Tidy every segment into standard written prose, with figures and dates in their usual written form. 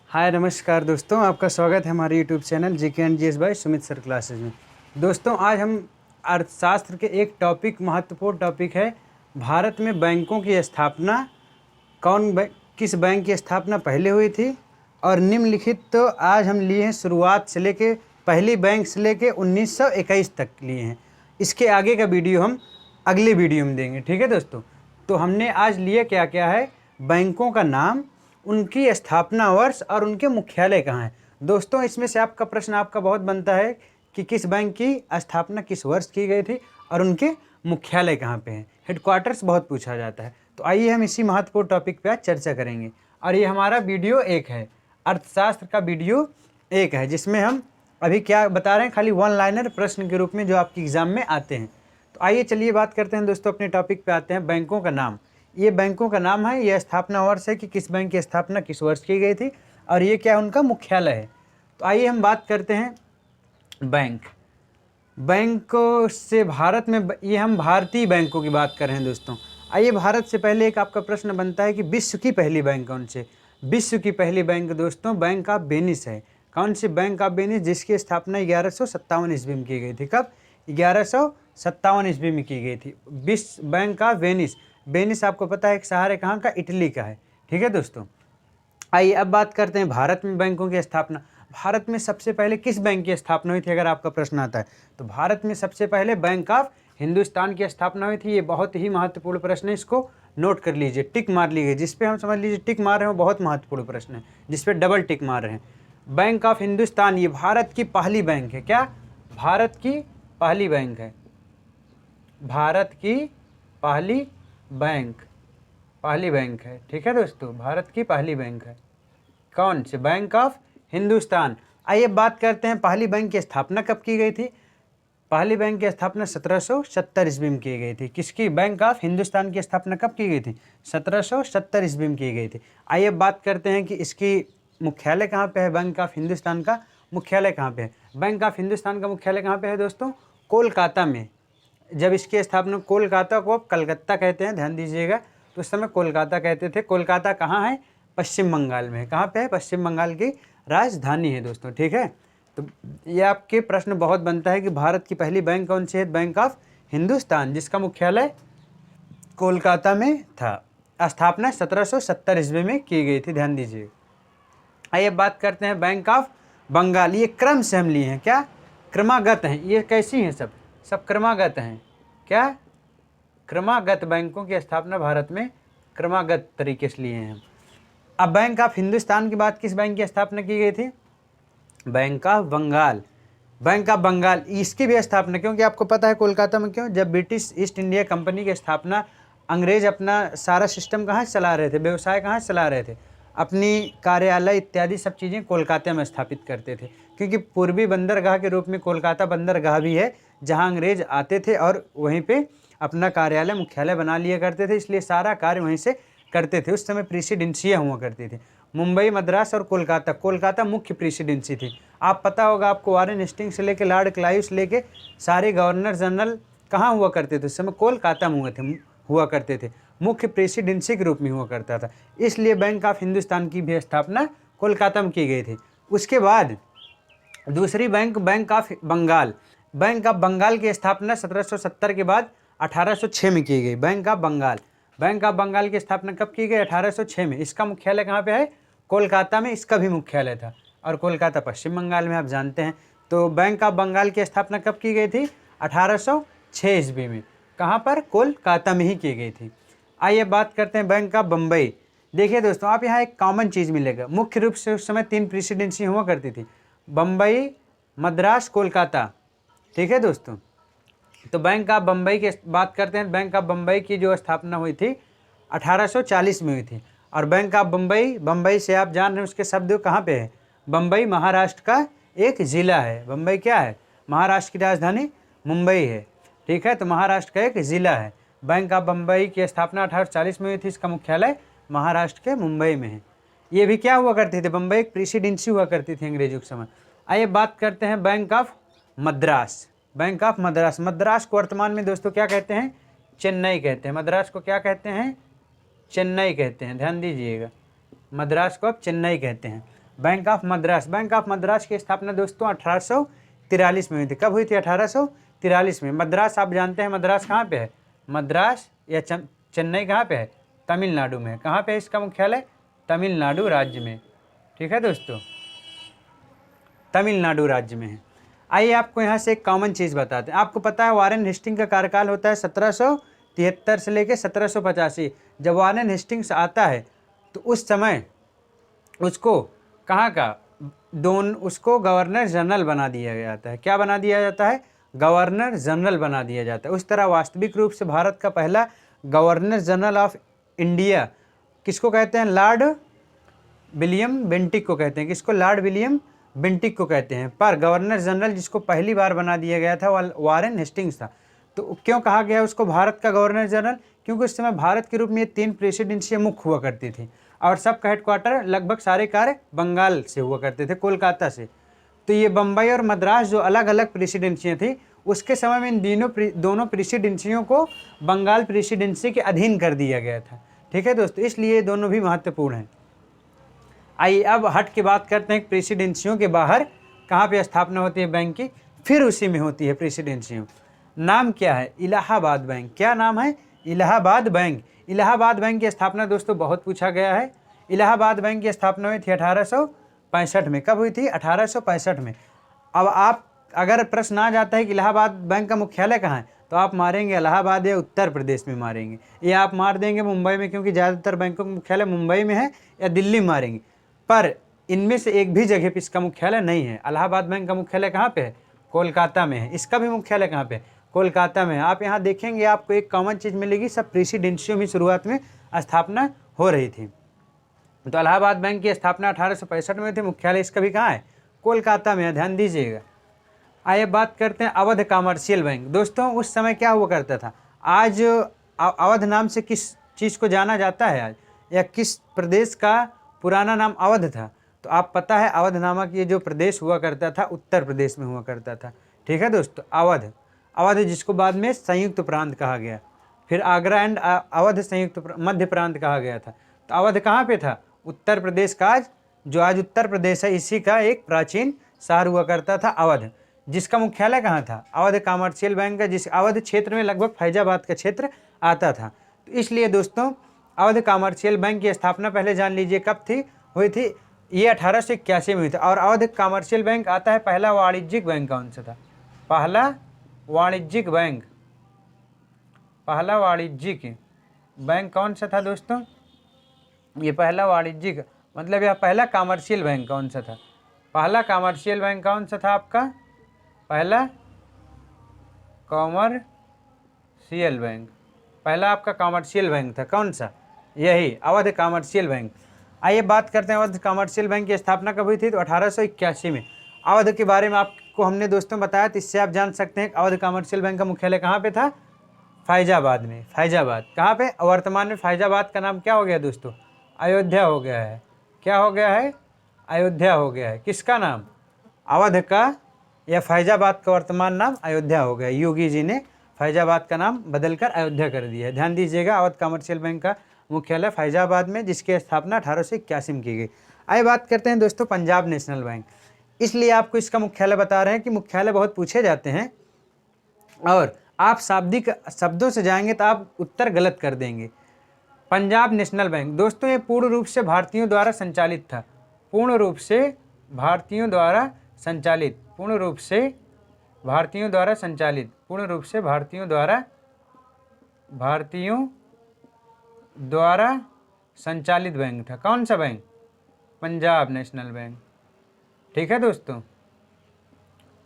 हाय नमस्कार दोस्तों, आपका स्वागत है हमारे YouTube channel GK and GS bye Sumit sir classes में। दोस्तों आज हम अर्थशास्त्र के एक महत्वपूर्ण टॉपिक है, भारत में बैंकों की स्थापना किस बैंक की स्थापना पहले हुई थी और निम्नलिखित। तो आज हम लिए हैं शुरुआत से लेके पहली बैंक से लेके 1921 तक लिए हैं। इसके आगे का वीडियो हम अगले वीडियो में देंगे, ठीक है दोस्तों। तो हमने आज लिए क्या क्या है, बैंकों का नाम, उनकी स्थापना वर्ष और उनके मुख्यालय कहाँ है। दोस्तों इसमें से आपका प्रश्न आपका बहुत बनता है कि किस बैंक की स्थापना किस वर्ष की गई थी और उनके मुख्यालय कहाँ पे हैं, हेडक्वार्टर्स बहुत पूछा जाता है। तो आइए हम इसी महत्वपूर्ण टॉपिक पे आज चर्चा करेंगे। और ये हमारा वीडियो 1 है, अर्थशास्त्र का वीडियो 1 है, जिसमें हम अभी क्या बता रहे हैं, खाली वन लाइनर प्रश्न के रूप में जो आपके एग्जाम में आते हैं। तो आइए चलिए बात करते हैं दोस्तों, अपने टॉपिक पे आते हैं। बैंकों का नाम, ये बैंकों का नाम है, ये स्थापना वर्ष है कि किस बैंक की स्थापना किस वर्ष की गई थी और ये क्या उनका मुख्यालय है। तो आइए हम बात करते हैं बैंकों से। भारत में ये हम भारतीय बैंकों की बात कर रहे हैं दोस्तों। आइए, भारत से पहले एक आपका प्रश्न बनता है कि विश्व की पहली बैंक कौन सी। विश्व की पहली बैंक दोस्तों बैंक ऑफ वेनिस है। कौन सी? बैंक ऑफ वेनिस, जिसकी स्थापना 1157 ईस्वी में की गई थी। कब? 1157 ईस्वी में की गई थी। विश्व बैंक ऑफ वेनिस। वेनिस आपको पता है एक शहर है, कहाँ का? इटली का है, ठीक है दोस्तों। आइए अब बात करते हैं भारत में बैंकों की स्थापना। भारत में सबसे पहले किस बैंक की स्थापना हुई थी, अगर आपका प्रश्न आता है तो भारत में सबसे पहले बैंक ऑफ हिंदुस्तान की स्थापना हुई थी। ये बहुत ही महत्वपूर्ण प्रश्न है, इसको नोट कर लीजिए, टिक मार लीजिए। जिस पे हम समझ लीजिए टिक मार रहे हैं वो बहुत महत्वपूर्ण प्रश्न है, जिस पे डबल टिक मार रहे हैं। बैंक ऑफ हिंदुस्तान ये भारत की पहली बैंक है। क्या? भारत की पहली बैंक है। भारत की पहली बैंक है, ठीक है दोस्तों, भारत की पहली बैंक है। कौन सी? Bank of Hindustan. आइए बात करते हैं पहली बैंक की स्थापना कब की गई थी। पहली बैंक की स्थापना 1770 ईस्वी में की गई थी। किसकी? बैंक ऑफ हिंदुस्तान की स्थापना कब की गई थी? 1770 ईस्वी में की गई थी। आइए बात करते हैं कि इसकी मुख्यालय कहाँ पे है। बैंक ऑफ हिंदुस्तान का मुख्यालय कहाँ पे है? बैंक ऑफ हिंदुस्तान का मुख्यालय कहाँ पे है दोस्तों? कोलकाता में। जब इसकी स्थापना, कोलकाता को अब कलकत्ता कहते हैं, ध्यान दीजिएगा, तो उस समय कोलकाता कहते थे। कोलकाता कहाँ है? पश्चिम बंगाल में है। कहाँ पे है? पश्चिम बंगाल की राजधानी है दोस्तों, ठीक है। तो ये आपके प्रश्न बहुत बनता है कि भारत की पहली बैंक कौन सी है? बैंक ऑफ हिंदुस्तान, जिसका मुख्यालय कोलकाता में था। स्थापना 1770 ईस्वी में की गई थी, ध्यान दीजिए। आइए बात करते हैं बैंक ऑफ बंगाल। ये क्रम से हम लिए हैं, क्या? क्रमागत हैं। ये कैसी हैं? सब क्रमागत हैं। क्या? क्रमागत बैंकों की स्थापना भारत में क्रमागत तरीके से लिए हैं। अब बैंक ऑफ हिंदुस्तान की बात, किस बैंक की स्थापना की गई थी? Bank of Bengal. Bank of Bengal, इसकी भी स्थापना, क्योंकि आपको पता है कोलकाता में क्यों, जब ब्रिटिश ईस्ट इंडिया कंपनी की स्थापना, अंग्रेज अपना सारा सिस्टम कहाँ से चला रहे थे, व्यवसाय कहाँ से चला रहे थे, अपनी कार्यालय इत्यादि सब चीज़ें कोलकाता में स्थापित करते थे। क्योंकि पूर्वी बंदरगाह के रूप में कोलकाता बंदरगाह भी है, जहाँ अंग्रेज आते थे और वहीं पे अपना कार्यालय मुख्यालय बना लिया करते थे, इसलिए सारा कार्य वहीं से करते थे। उस समय प्रेसिडेंसियाँ हुआ करती थी, मुंबई, मद्रास और कोलकाता। कोलकाता मुख्य प्रेसिडेंसी थी। आप पता होगा आपको, वारेन हेस्टिंग्स से लेके लॉर्ड क्लाइव से लेके सारे गवर्नर जनरल कहाँ हुआ करते थे उस समय? कोलकाता में हुआ करते थे, मुख्य प्रेसिडेंसी के रूप में हुआ करता था। इसलिए बैंक ऑफ हिंदुस्तान की भी स्थापना कोलकाता में की गई थी। उसके बाद दूसरी bank, bank of Bengal. Bank of Bengal की स्थापना 1770 के बाद 1806 में की गई। Bank of Bengal, bank of Bengal की स्थापना कब की गई? 1806 में। इसका मुख्यालय कहाँ पे है? कोलकाता में। इसका भी मुख्यालय था, और कोलकाता पश्चिम बंगाल में, आप जानते हैं। तो बैंक ऑफ बंगाल की स्थापना कब की गई थी? 1806 ईस्वी में। कहाँ पर? कोलकाता में ही की गई थी। आइए बात करते हैं बैंक ऑफ बम्बई। देखिए दोस्तों, आप यहाँ एक कॉमन चीज़ मिलेगा। मुख्य रूप से उस समय 3 प्रेसिडेंसी हुआ करती थी, बम्बई, मद्रास, कोलकाता, ठीक है दोस्तों। तो बैंक ऑफ बम्बई की बात करते हैं। बैंक ऑफ बम्बई की जो स्थापना हुई थी 1840 में हुई थी। और बैंक ऑफ बम्बई, बम्बई से आप जान रहे हैं उसके शब्द कहाँ पे है? बम्बई महाराष्ट्र का एक ज़िला है। बम्बई क्या है? महाराष्ट्र की राजधानी मुंबई है, ठीक है। तो महाराष्ट्र का एक ज़िला है। बैंक ऑफ बम्बई की स्थापना 1840 में हुई थी। इसका मुख्यालय महाराष्ट्र के मुंबई में है। ये भी क्या हुआ करती थी? बम्बई एक प्रेसिडेंसी हुआ करती थी अंग्रेजों के समय। आइए बात करते हैं bank of Madras. Bank of Madras. Madras को वर्तमान में दोस्तों क्या कहते हैं? चेन्नई कहते हैं। मद्रास को क्या कहते हैं? चेन्नई कहते हैं, ध्यान दीजिएगा। मद्रास को अब चेन्नई कहते हैं। Bank of Madras. Bank of Madras की स्थापना दोस्तों 1843 में हुई थी। कब हुई थी? 1843 में। मद्रास आप जानते हैं मद्रास कहाँ पे है? मद्रास या चेन्नई कहाँ पे है? तमिलनाडु में। कहाँ पे है इसका मुख्यालय? तमिलनाडु राज्य में। ठीक है दोस्तों, तमिलनाडु राज्य में है। आइए आपको यहाँ से एक कॉमन चीज़ बताते हैं। आपको पता है वारेन हेस्टिंग का कार्यकाल होता है 1773 से लेकर 1785। जब वारेन हेस्टिंग्स आता है तो उस समय उसको कहाँ का उसको गवर्नर जनरल बना दिया जाता है। क्या बना दिया जाता है? गवर्नर जनरल बना दिया जाता है। उस तरह वास्तविक रूप से भारत का पहला गवर्नर जनरल ऑफ इंडिया किसको कहते हैं? लॉर्ड विलियम बेंटिक को कहते हैं। किसको? लॉर्ड विलियम बेंटिक को कहते हैं। पर गवर्नर जनरल जिसको पहली बार बना दिया गया था वह वारेन हेस्टिंग्स था। तो क्यों कहा गया उसको भारत का गवर्नर जनरल? क्योंकि उस समय भारत के रूप में ये 3 प्रेसिडेंसियाँ मुख्य हुआ करती थी और सबका हेडक्वार्टर लगभग सारे कार्य बंगाल से हुआ करते थे, कोलकाता से। तो ये बम्बई और मद्रास जो अलग अलग प्रेसिडेंसियाँ थी उसके समय में इन दोनों प्रेसिडेंसियों को बंगाल प्रेसिडेंसी के अधीन कर दिया गया था। ठीक है दोस्तों, इसलिए ये दोनों भी महत्वपूर्ण हैं। आइए अब हट के बात करते हैं प्रेसिडेंसियों के बाहर कहाँ पे स्थापना होती है बैंक की। फिर उसी में होती है प्रेसिडेंसियों। नाम क्या है? इलाहाबाद बैंक। क्या नाम है? इलाहाबाद बैंक। इलाहाबाद बैंक की स्थापना दोस्तों बहुत पूछा गया है। इलाहाबाद बैंक की स्थापना हुई थी 1865 में। कब हुई थी? 1865 में। अब आप अगर प्रश्न आ जाता है कि इलाहाबाद बैंक का मुख्यालय कहाँ है, तो आप मारेंगे इलाहाबाद या उत्तर प्रदेश में मारेंगे, या आप मार देंगे मुंबई में, क्योंकि ज़्यादातर बैंकों का मुख्यालय मुंबई में है, या दिल्ली में मारेंगे। पर इनमें से एक भी जगह पे इसका मुख्यालय नहीं है। इलाहाबाद बैंक का मुख्यालय कहाँ पे है? कोलकाता में है। इसका भी मुख्यालय कहाँ पे है? कोलकाता में है। आप यहाँ देखेंगे आपको एक कॉमन चीज़ मिलेगी, सब प्रेसिडेंसियों में शुरुआत में स्थापना हो रही थी। तो इलाहाबाद बैंक की स्थापना 1865 में थी। मुख्यालय इसका भी कहाँ है? कोलकाता में है, ध्यान दीजिएगा। आइए बात करते हैं अवध कमर्शियल बैंक। दोस्तों उस समय क्या हुआ करता था? आज अवध नाम से किस चीज़ को जाना जाता है आज, या किस प्रदेश का पुराना नाम अवध था? तो आप पता है अवध नामक ये जो प्रदेश हुआ करता था उत्तर प्रदेश में हुआ करता था। ठीक है दोस्तों, अवध जिसको बाद में संयुक्त प्रांत कहा गया, फिर आगरा एंड अवध संयुक्त मध्य प्रांत कहा गया था। तो अवध कहाँ पे था? उत्तर प्रदेश का आज उत्तर प्रदेश है, इसी का एक प्राचीन शहर हुआ करता था अवध, जिसका मुख्यालय कहाँ था? अवध कमर्शियल बैंक का, जिस अवध क्षेत्र में लगभग फैजाबाद का क्षेत्र आता था। तो इसलिए दोस्तों अवध कमर्शियल बैंक की स्थापना पहले जान लीजिए कब हुई थी? ये 1881 में हुई थी। और अवध कमर्शियल बैंक आता है पहला वाणिज्यिक बैंक कौन सा था? पहला वाणिज्यिक बैंक कौन सा था दोस्तों? ये पहला वाणिज्यिक मतलब यह पहला कमर्शियल बैंक कौन सा था? पहला कमर्शियल बैंक कौन सा था आपका? पहला कॉमर्शियल बैंक, पहला आपका कॉमर्शियल बैंक था कौन सा? यही अवध कॉमर्शियल बैंक। आइए बात करते हैं अवध कॉमर्शियल बैंक की स्थापना कब हुई थी? तो 1881 में। अवध के बारे में आपको हमने दोस्तों बताया, तो इससे आप जान सकते हैं अवध कॉमर्शियल बैंक का मुख्यालय कहाँ पे था? फैजाबाद में। फैजाबाद कहाँ पे? वर्तमान में फैजाबाद का नाम क्या हो गया दोस्तों? अयोध्या हो गया है। क्या हो गया है? अयोध्या हो गया है। किसका नाम? अवध का या फैजाबाद का वर्तमान नाम अयोध्या हो गया। योगी जी ने फैजाबाद का नाम बदलकर अयोध्या कर दिया है। ध्यान दीजिएगा, अवध कमर्शियल बैंक का मुख्यालय फैजाबाद में, जिसकी स्थापना 1881 में की गई। आइए बात करते हैं दोस्तों पंजाब नेशनल बैंक। इसलिए आपको इसका मुख्यालय बता रहे हैं कि मुख्यालय बहुत पूछे जाते हैं और आप शाब्दिक शब्दों से जाएंगे तो आप उत्तर गलत कर देंगे। पंजाब नेशनल बैंक दोस्तों ये पूर्ण रूप से भारतीयों द्वारा संचालित था। पूर्ण रूप से भारतीयों द्वारा संचालित बैंक था। कौन सा बैंक? Punjab national bank. ठीक है दोस्तों,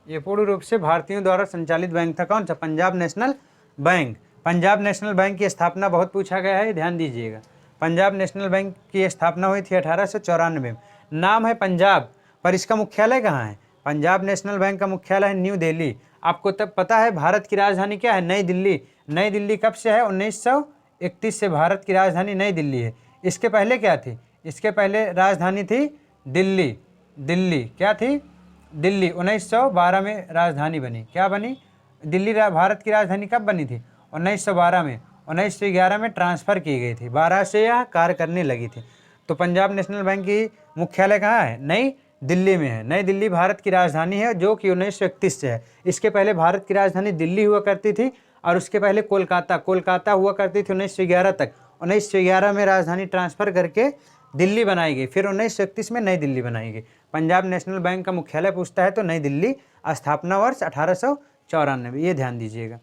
ये पूर्ण रूप से भारतीयों द्वारा संचालित बैंक था। कौन सा? Punjab national bank. Punjab national bank की स्थापना बहुत पूछा गया है, ध्यान दीजिएगा। पंजाब नेशनल बैंक की स्थापना हुई थी 1894 में। नाम है पंजाब, पर इसका मुख्यालय कहाँ है? पंजाब नेशनल बैंक का मुख्यालय है न्यू दिल्ली। आपको तब पता है भारत की राजधानी क्या है? नई दिल्ली। नई दिल्ली कब से है? 1931 से भारत की राजधानी नई दिल्ली है। इसके पहले क्या थी? इसके पहले राजधानी थी दिल्ली। क्या थी? दिल्ली। 1912 में राजधानी बनी। क्या बनी? दिल्ली भारत की राजधानी कब बनी थी? 1912 में। 1911 में ट्रांसफ़र की गई थी, 12 से यह कार्य करने लगी थी। तो पंजाब नेशनल बैंक की मुख्यालय कहाँ है? नई दिल्ली में है। नई दिल्ली भारत की राजधानी है जो कि 1931 से है। इसके पहले भारत की राजधानी दिल्ली हुआ करती थी और उसके पहले कोलकाता हुआ करती थी 1911 तक। 1911 में राजधानी ट्रांसफ़र करके दिल्ली बनाई गई, फिर 1931 में नई दिल्ली बनाई गई। पंजाब नेशनल बैंक का मुख्यालय पूछता है तो नई दिल्ली, स्थापना वर्ष 1894, ये ध्यान दीजिएगा।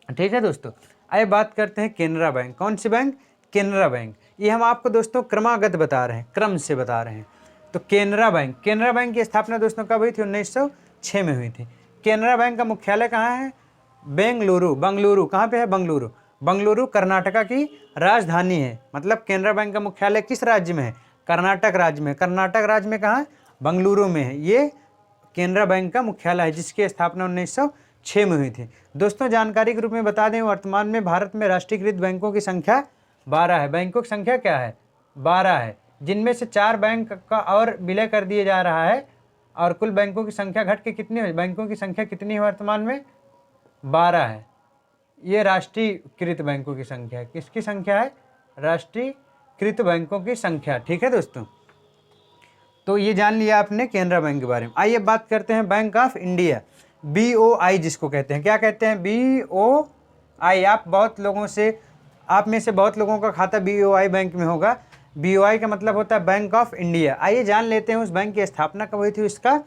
ठीक है दोस्तों, आइए बात करते हैं केनरा बैंक। कौन सी बैंक? केनरा बैंक। ये हम आपको दोस्तों क्रमागत बता रहे हैं, क्रम से बता रहे हैं। तो केनरा बैंक की स्थापना दोस्तों कब हुई थी? 1906 में हुई थी। केनरा बैंक का मुख्यालय कहाँ है? बंगलुरु। कहाँ पे है? बंगलुरु कर्नाटका की राजधानी है। मतलब केनरा बैंक का मुख्यालय किस राज्य में है? कर्नाटक राज्य में। कर्नाटक राज्य में कहाँ? बंगलुरु में है। ये केनरा बैंक का मुख्यालय है जिसकी स्थापना 1906 में हुई थी। दोस्तों जानकारी के रूप में बता दें, वर्तमान में भारत में राष्ट्रीयकृत बैंकों की संख्या 12 है। बैंकों की संख्या क्या है? 12 है, जिनमें से 4 बैंक का और विलय कर दिया जा रहा है और कुल बैंकों की संख्या घट के कितनी है? बैंकों की संख्या कितनी है वर्तमान में? 12 है। ये राष्ट्रीयकृत बैंकों की संख्या है। किसकी संख्या है? राष्ट्रीयकृत बैंकों की संख्या। ठीक है दोस्तों, तो ये जान लिया आपने केनरा बैंक के बारे में। आइए बात करते हैं बैंक ऑफ इंडिया, BOI जिसको कहते हैं। क्या कहते हैं? BOI। आप में से बहुत लोगों का खाता BOI बैंक में होगा। BOI का मतलब होता है बैंक ऑफ इंडिया। आइए जान लेते हैं उस बैंक की स्थापना कब हुई थी, उसका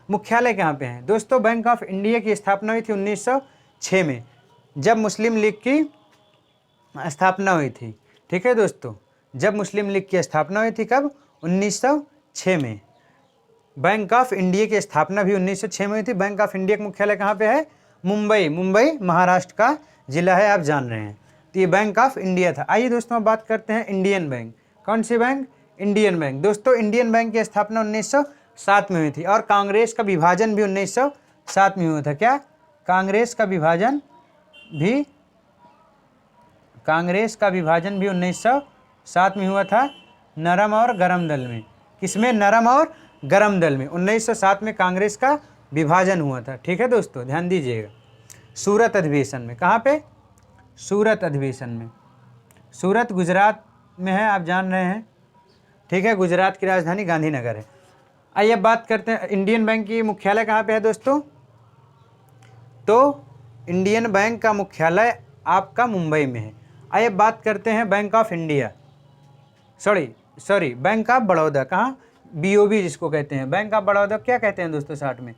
मुख्यालय कहाँ पे है। दोस्तों बैंक ऑफ इंडिया की स्थापना हुई थी 1906 में, जब मुस्लिम लीग की स्थापना हुई थी। ठीक है दोस्तों, जब मुस्लिम लीग की स्थापना हुई थी कब? 1906 में। बैंक ऑफ इंडिया की स्थापना भी 1906 में हुई थी। बैंक ऑफ इंडिया का मुख्यालय कहाँ पे है? मुंबई महाराष्ट्र का जिला है, आप जान रहे हैं। तो ये बैंक ऑफ इंडिया था। आइए दोस्तों अब बात करते हैं इंडियन बैंक। कौन सी बैंक? Indian bank. दोस्तों इंडियन बैंक की स्थापना 1907 में हुई थी और कांग्रेस का विभाजन भी 1907 में हुआ था। क्या? कांग्रेस का विभाजन भी 1907 में हुआ था, नरम और गरम दल में। किसमें? नरम और गरम दल में। 1907 में कांग्रेस का विभाजन हुआ था। ठीक है दोस्तों, ध्यान दीजिएगा। सूरत अधिवेशन में। कहाँ पे? सूरत अधिवेशन में। सूरत गुजरात में है, आप जान रहे हैं। ठीक है, गुजरात की राजधानी गांधीनगर है। आइए बात करते हैं इंडियन बैंक की मुख्यालय कहाँ पे है दोस्तों। तो इंडियन बैंक का मुख्यालय आपका मुंबई में है। आइए बात करते हैं bank of India, bank of Baroda. कहाँ? BOB जिसको कहते हैं, बैंक ऑफ बड़ौदा। क्या कहते हैं दोस्तों शॉर्ट में?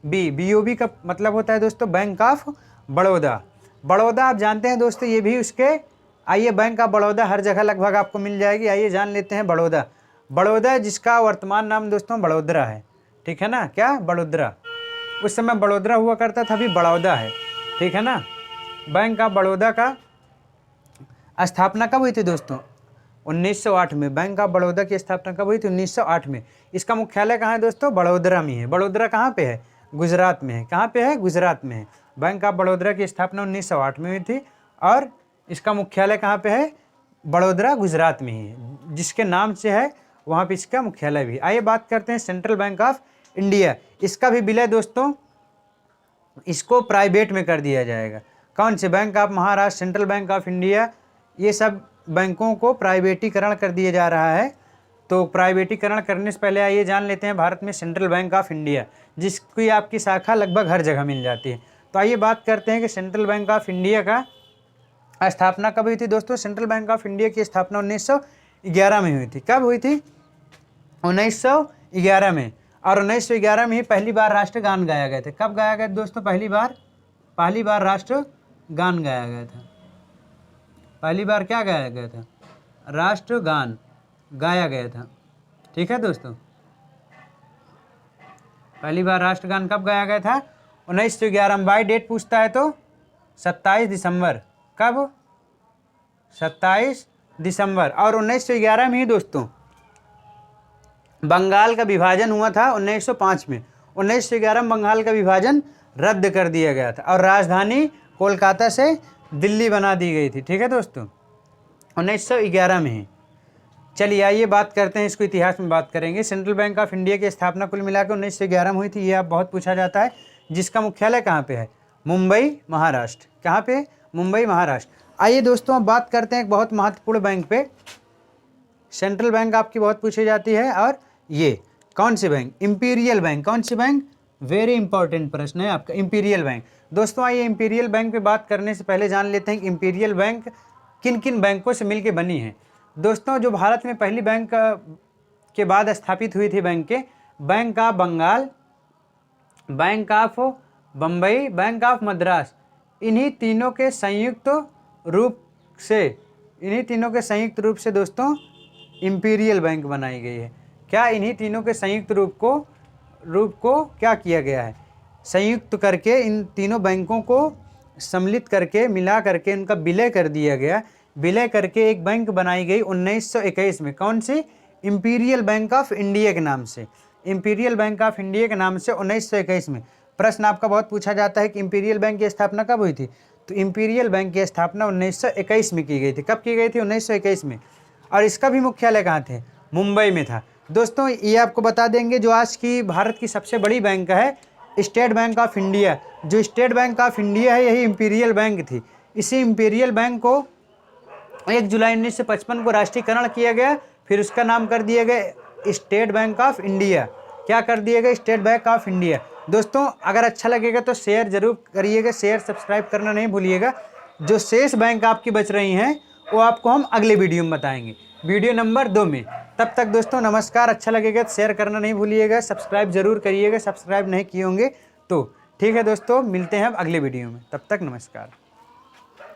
BOB का मतलब होता है दोस्तों बैंक ऑफ बड़ौदा। आप जानते हैं दोस्तों, ये भी उसके। आइए बैंक ऑफ बड़ौदा हर जगह लगभग आपको मिल जाएगी। आइए जान लेते हैं बड़ौदा जिसका वर्तमान नाम दोस्तों बड़ोदरा है। ठीक है ना? क्या? बड़ोदरा। उस समय बड़ोदरा हुआ करता था, अभी बड़ौदा है। ठीक है ना? बैंक ऑफ बड़ौदा का स्थापना कब हुई थी दोस्तों? 1908 में। बैंक ऑफ बड़ौदा की स्थापना कब हुई थी? 1908 में। इसका मुख्यालय कहाँ है दोस्तों? बड़ोदरा में है। बड़ोदरा कहाँ पे है? गुजरात में है। कहाँ पे है? गुजरात में है। बैंक ऑफ बड़ौदा की स्थापना 1908 में हुई थी और इसका मुख्यालय कहाँ पे है? बड़ोदरा, गुजरात में ही है। जिसके नाम से है वहाँ पे इसका मुख्यालय भी। आइए बात करते हैं सेंट्रल बैंक ऑफ इंडिया। इसका भी विलय दोस्तों, इसको प्राइवेट में कर दिया जाएगा। कौन से? Bank of Maharashtra, central bank of India, ये सब बैंकों को प्राइवेटीकरण कर दिया जा रहा है। तो प्राइवेटीकरण करने से पहले आइए जान लेते हैं भारत में सेंट्रल बैंक ऑफ इंडिया, जिसकी आपकी शाखा लगभग हर जगह मिल जाती है। तो आइए बात करते हैं कि सेंट्रल बैंक ऑफ इंडिया का स्थापना कब हुई थी दोस्तों। सेंट्रल बैंक ऑफ इंडिया की स्थापना 1911 में हुई थी। कब हुई थी? 1911 में। और 1911 में ही पहली बार राष्ट्रगान गाया गया था। कब गाया गया दोस्तों? पहली बार राष्ट्रगान गाया गया था। पहली बार क्या गाया गया था? राष्ट्रगान गाया गया था। ठीक है दोस्तों, पहली बार राष्ट्रगान कब गाया गया था? 1911 में। बाई डेट पूछता है तो 27 दिसंबर। कब? 27 दिसंबर। और 1911 में ही दोस्तों बंगाल का विभाजन हुआ था 1905 में। 1911 में बंगाल का विभाजन रद्द कर दिया गया था और राजधानी कोलकाता से दिल्ली बना दी गई थी। ठीक है दोस्तों, 1911 में ही। चलिए आइए बात करते हैं, इसको इतिहास में बात करेंगे। सेंट्रल बैंक ऑफ इंडिया की स्थापना कुल मिलाकर 1911 में हुई थी। ये आप बहुत पूछा जाता है। जिसका मुख्यालय कहाँ पे है? मुंबई, महाराष्ट्र। कहाँ पे? मुंबई, महाराष्ट्र। आइए दोस्तों अब बात करते हैं एक बहुत महत्वपूर्ण बैंक पे, सेंट्रल बैंक आपकी बहुत पूछी जाती है। और ये कौन सी बैंक? Imperial bank. कौन सी बैंक? वेरी इंपॉर्टेंट प्रश्न है आपका, इंपीरियल बैंक। दोस्तों आइए इंपीरियल बैंक पे बात करने से पहले जान लेते हैं कि इंपीरियल बैंक किन किन बैंकों से मिलकर बनी है। दोस्तों जो भारत में पहली बैंक के बाद स्थापित हुई थी बैंक के, bank of Bengal, bank of Bombay, bank of Madras, इन्हीं तीनों के संयुक्त रूप से दोस्तों इंपीरियल बैंक बनाई गई है। क्या इन्हीं तीनों के संयुक्त रूप को क्या किया गया है? संयुक्त करके इन तीनों बैंकों को सम्मिलित करके मिला करके उनका विलय कर दिया गया। विलय करके एक बैंक बनाई गई 1921 में। कौन सी? इंपीरियल बैंक ऑफ इंडिया के नाम से। इंपीरियल बैंक ऑफ इंडिया के नाम से 1921 में। प्रश्न आपका बहुत पूछा जाता है कि इंपीरियल बैंक की स्थापना कब हुई थी? तो इंपीरियल बैंक की स्थापना 1921 में की गई थी। कब की गई थी? 1921 में। और इसका भी मुख्यालय कहाँ थे? मुंबई में था। दोस्तों ये आपको बता देंगे जो आज की भारत की सबसे बड़ी बैंक है स्टेट बैंक ऑफ इंडिया। जो स्टेट बैंक ऑफ इंडिया है यही इंपीरियल बैंक थी। इसी इंपीरियल बैंक को 1 जुलाई 1955 को राष्ट्रीयकरण किया गया, फिर उसका नाम कर दिया गया स्टेट बैंक ऑफ इंडिया। क्या कर दिया गया? State bank of India. दोस्तों अगर अच्छा लगेगा तो शेयर जरूर करिएगा, शेयर सब्सक्राइब करना नहीं भूलिएगा। जो शेष बैंक आपकी बच रही हैं वो आपको हम अगले वीडियो में बताएंगे, वीडियो नंबर 2 में। तब तक दोस्तों नमस्कार। अच्छा लगेगा तो शेयर करना नहीं भूलिएगा, सब्सक्राइब जरूर करिएगा, सब्सक्राइब नहीं किए होंगे तो। ठीक है दोस्तों, मिलते हैं अब अगले वीडियो में, तब तक नमस्कार।